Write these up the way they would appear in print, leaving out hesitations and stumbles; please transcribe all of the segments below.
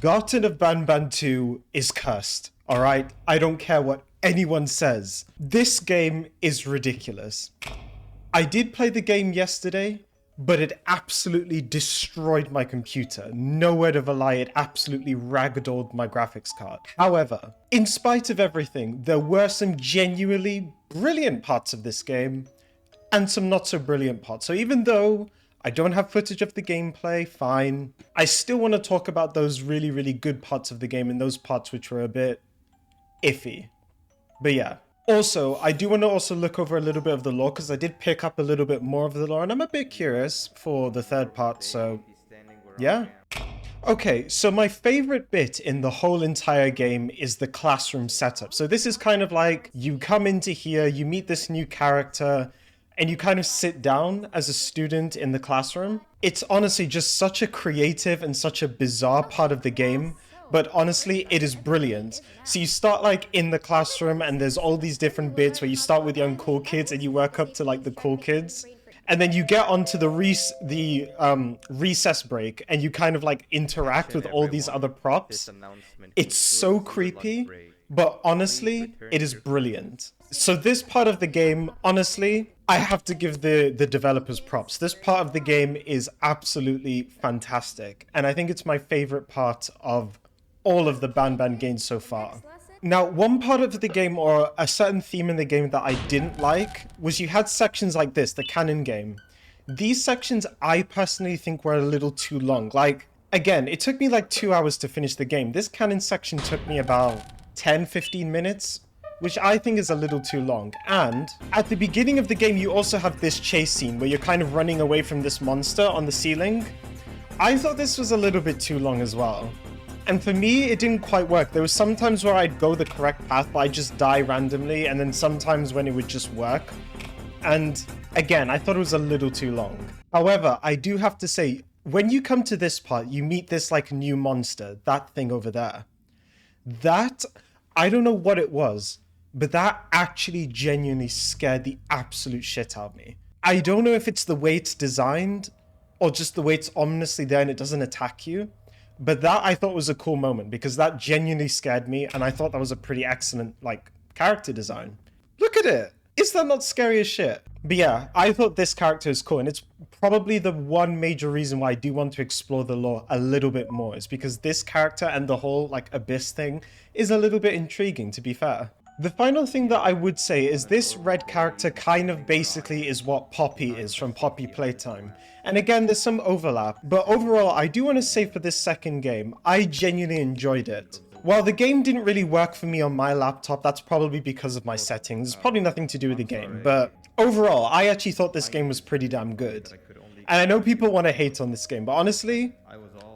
Garten of Banban 2 is cursed, alright? I don't care what anyone says. This game is ridiculous. I did play the game yesterday, but it absolutely destroyed my computer. No word of a lie, it absolutely ragdolled my graphics card. However, in spite of everything, there were some genuinely brilliant parts of this game, and some not so brilliant parts. So even though I don't have footage of the gameplay, fine, I still want to talk about those really, really good parts of the game and those parts which were a bit iffy. But yeah. Also, I do want to also look over a little bit of the lore because I did pick up a little bit more of the lore and I'm a bit curious for the third part, so yeah. Okay, so my favorite bit in the whole entire game is the classroom setup. So this is kind of like you come into here, you meet this new character, and you kind of sit down as a student in the classroom. It's honestly just such a creative and such a bizarre part of the game, but honestly, it is brilliant. So you start like in the classroom and there's all these different bits where you start with young cool kids and you work up to like the cool kids. And then you get onto the recess break and you kind of like interact with all these other props. It's so creepy, but honestly, it is brilliant. So this part of the game, honestly, I have to give the developers props. This part of the game is absolutely fantastic. And I think it's my favorite part of all of the Banban games so far. Now, one part of the game, or a certain theme in the game that I didn't like, was you had sections like this, the Canon game. These sections, I personally think were a little too long. Like, again, it took me like 2 hours to finish the game. This Canon section took me about 10-15 minutes, which I think is a little too long. And at the beginning of the game, you also have this chase scene where you're kind of running away from this monster on the ceiling. I thought this was a little bit too long as well. And for me, it didn't quite work. There was sometimes where I'd go the correct path, but I'd just die randomly, and then sometimes when it would just work. And again, I thought it was a little too long. However, I do have to say, when you come to this part, you meet this like new monster, that thing over there. That, I don't know what it was, but that actually genuinely scared the absolute shit out of me. I don't know if it's the way it's designed, or just the way it's ominously there and it doesn't attack you. But that I thought was a cool moment because that genuinely scared me and I thought that was a pretty excellent like character design. Look at it! Is that not scary as shit? But yeah, I thought this character is cool and it's probably the one major reason why I do want to explore the lore a little bit more is because this character and the whole like abyss thing is a little bit intriguing, to be fair. The final thing that I would say is this red character kind of basically is what Poppy is from Poppy Playtime. And again, there's some overlap, but overall, I do want to say for this second game, I genuinely enjoyed it. While the game didn't really work for me on my laptop, that's probably because of my settings. It's probably nothing to do with the game, but overall, I actually thought this game was pretty damn good. And I know people want to hate on this game, but honestly,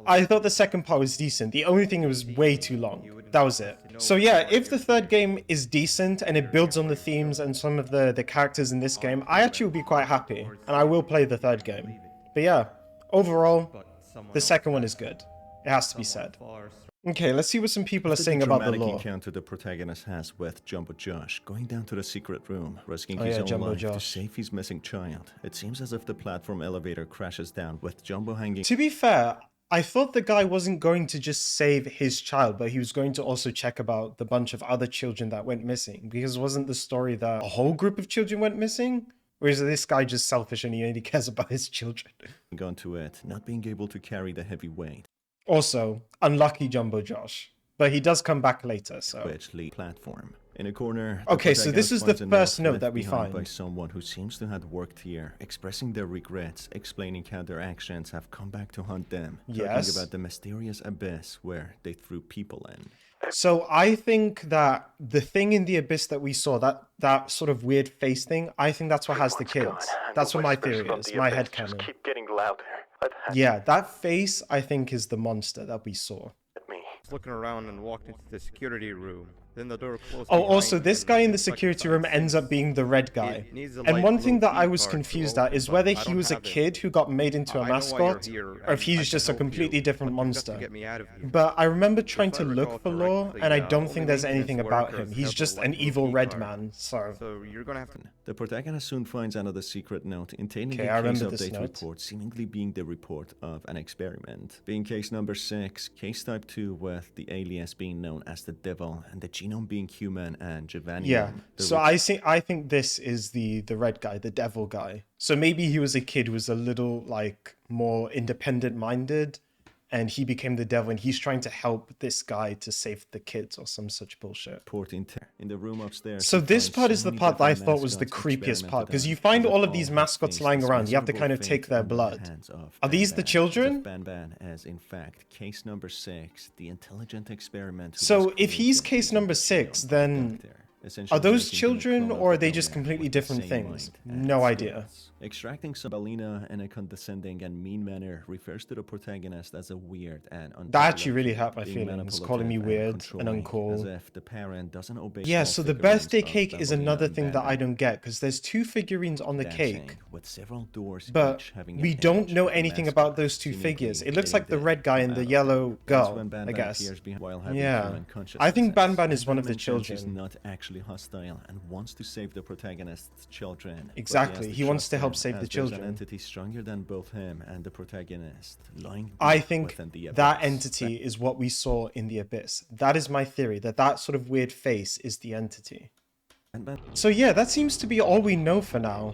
I thought the second part was decent. The only thing, it was way too long. That was it. So yeah, if the third game is decent and it builds on the themes and some of the characters in this game, I actually will be quite happy. And I will play the third game. But yeah, overall, the second one is good. It has to be said. Okay, let's see what some people are saying about the lore. Encounter the protagonist has with Jumbo Josh, going down to the secret room, risking Oh his yeah, own Jumbo life to Josh. save his missing child. It seems as if the platform elevator crashes down with Jumbo hanging. To be fair, I thought the guy wasn't going to just save his child, but he was going to also check about the bunch of other children that went missing. Because wasn't the story that a whole group of children went missing? Or is this guy just selfish and he only cares about his children? Gone to it, not being able to carry the heavy weight. Also, unlucky Jumbo Josh. But he does come back later, so... Which lead platform. In a corner, okay, so this is the first note that we find. By someone who seems to have worked here, expressing their regrets, explaining how their actions have come back to haunt them. Yes. Talking about the mysterious abyss where they threw people in. So I think that the thing in the abyss that we saw, that sort of weird face thing, I think that's what has the kids. That's what my theory is, my headcanon. Keep getting louder. Yeah, that face, I think, is the monster that we saw. At me. Looking around and walked into the security room. Then the door closed Oh, also, behind this him guy in the the second security time room ends up since being the red guy. it needs a And light one blue thing that I key was card to confused open, at is but whether I he don't was a have it. kid who got made into a I know why you're mascot, here, or if and I he's can just a help you, completely different but you've got to monster. get me out of here. But I remember trying If to I look recall for lore, correctly, and I don't only think there's maintenance anything about workers him. He's have a just light an blue evil key red card. man, so... So you're gonna have to. The protagonist soon finds another secret note containing Okay, a I case remember this update note. report seemingly being the report of an experiment. Being case number 6, case type 2 with the alias being known as the devil and the genome being human and Giovanni. Yeah, so I think this is the red guy, the devil guy. So maybe he was a kid who was a little, like, more independent-minded, and he became the devil, and he's trying to help this guy to save the kids or some such bullshit. Report in the room upstairs. So he this finds part so is the many part that I different thought was the mascots creepiest part, experimented because you on, find with all of these have mascots faced lying this around. You have to miserable kind of take fate their under the blood. hands of Are these the Banban. children? Banban as in fact case number 6, the intelligent experiment. Who So was if he's created case using number the 6, genome then doctor, essentially are those making him a children, clone of or are the they just donor completely with the different same things? mind No and idea. skills. Extracting Sabalina in a condescending and mean manner refers to the protagonist as a weird and That actually really undeveloped hurt my being feelings, calling me manipulative weird and controlling, uncool. as if the parent doesn't obey Yeah, small so the figurines birthday of cake is Sabalina another and thing that I Banban. don't get, because there's 2 figurines on the Dancing cake, with several doors but each having we an don't edge know with the anything mascot about those 2 seemingly figures. It looks hitting like the red guy and the out of yellow them. That's girl, when I Banban guess. appears behind while having Yeah, human I think consciousness. Banban is one of the mentions he's children. not actually hostile and wants to save the protagonist's children. but Exactly, has he wants to trust help him, save the as there's children. an entity stronger than both him and the protagonist, lying I deep think within the that abyss. entity is what we saw in the abyss. That is my theory, that sort of weird face is the entity. Banban So yeah, that seems to be all we know for now.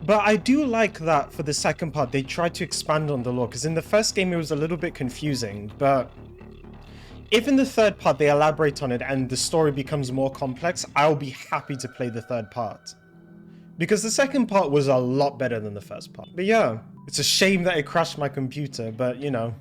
But I do like that for the second part they tried to expand on the lore, because in the first game it was a little bit confusing, but if in the third part they elaborate on it and the story becomes more complex, I'll be happy to play the third part. Because the second part was a lot better than the first part. But yeah, it's a shame that it crashed my computer, but you know,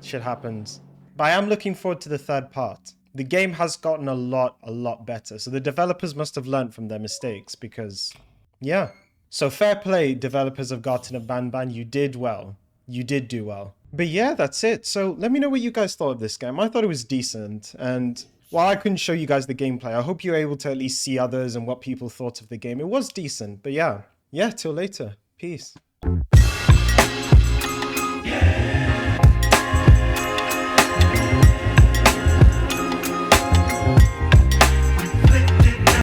shit happens. But I am looking forward to the third part. The game has gotten a lot better, so the developers must have learned from their mistakes, because, yeah. So fair play, developers of Garten of Banban, you did well. You did do well. But yeah, that's it. So let me know what you guys thought of this game. I thought it was decent, and while I couldn't show you guys the gameplay, I hope you were able to at least see others and what people thought of the game. It was decent, but yeah. Yeah, till later. Peace.